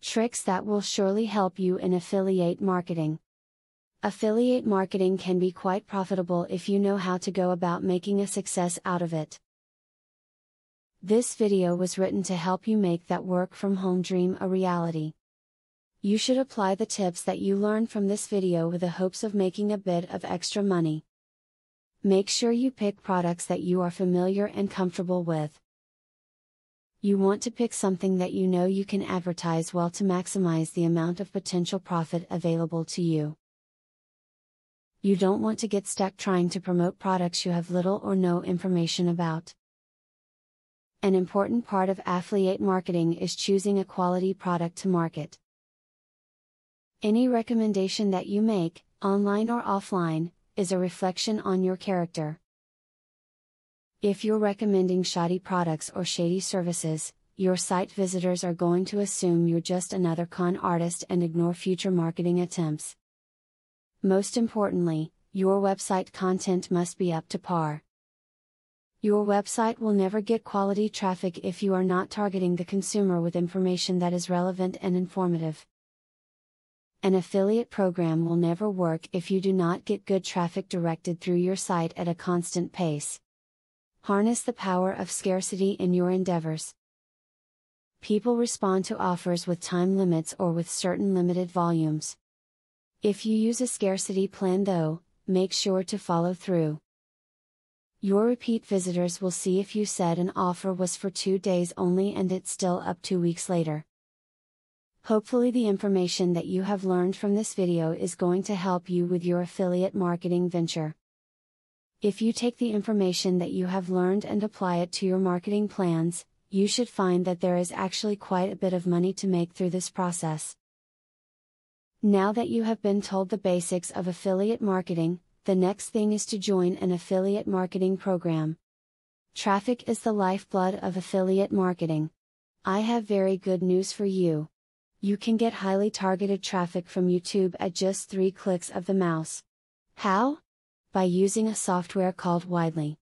Tricks that will surely help you in affiliate marketing. Affiliate marketing can be quite profitable if you know how to go about making a success out of it. This video was written to help you make that work from home dream a reality. You should apply the tips that you learned from this video with the hopes of making a bit of extra money. Make sure you pick products that you are familiar and comfortable with. You want to pick something that you know you can advertise well to maximize the amount of potential profit available to you. You don't want to get stuck trying to promote products you have little or no information about. An important part of affiliate marketing is choosing a quality product to market. Any recommendation that you make, online or offline, is a reflection on your character. If you're recommending shoddy products or shady services, your site visitors are going to assume you're just another con artist and ignore future marketing attempts. Most importantly, your website content must be up to par. Your website will never get quality traffic if you are not targeting the consumer with information that is relevant and informative. An affiliate program will never work if you do not get good traffic directed through your site at a constant pace. Harness the power of scarcity in your endeavors. People respond to offers with time limits or with certain limited volumes. If you use a scarcity plan though, make sure to follow through. Your repeat visitors will see if you said an offer was for 2 days only and it's still up 2 weeks later. Hopefully the information that you have learned from this video is going to help you with your affiliate marketing venture. If you take the information that you have learned and apply it to your marketing plans, you should find that there is actually quite a bit of money to make through this process. Now that you have been told the basics of affiliate marketing, the next thing is to join an affiliate marketing program. Traffic is the lifeblood of affiliate marketing. I have very good news for you. You can get highly targeted traffic from YouTube at just 3 clicks of the mouse. How? By using a software called Widely.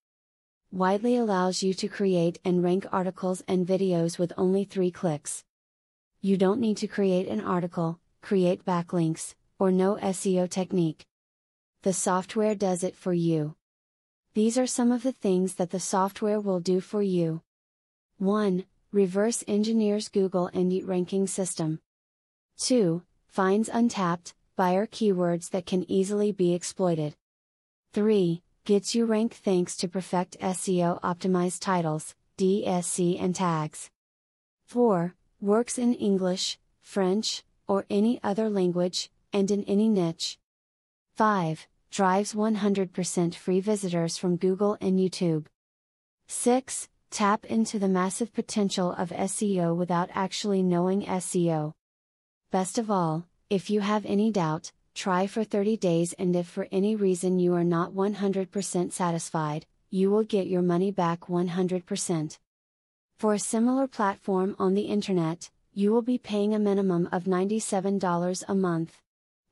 Widely allows you to create and rank articles and videos with only 3 clicks. You don't need to create an article, create backlinks, or know SEO technique. The software does it for you. These are some of the things that the software will do for you. 1. Reverse engineers Google Indie ranking system. 2. Finds untapped, buyer keywords that can easily be exploited. 3. Gets you ranked thanks to perfect SEO optimized titles, DSC and tags. 4. Works in English, French, or any other language, and in any niche. 5. Drives 100% free visitors from Google and YouTube. 6. Tap into the massive potential of SEO without actually knowing SEO. Best of all, if you have any doubt, try for 30 days and if for any reason you are not 100% satisfied, you will get your money back 100%. For a similar platform on the internet, you will be paying a minimum of $97 a month.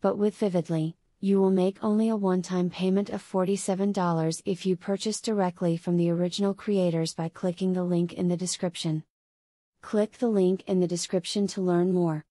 But with Vividly, you will make only a one-time payment of $47 if you purchase directly from the original creators by clicking the link in the description. Click the link in the description to learn more.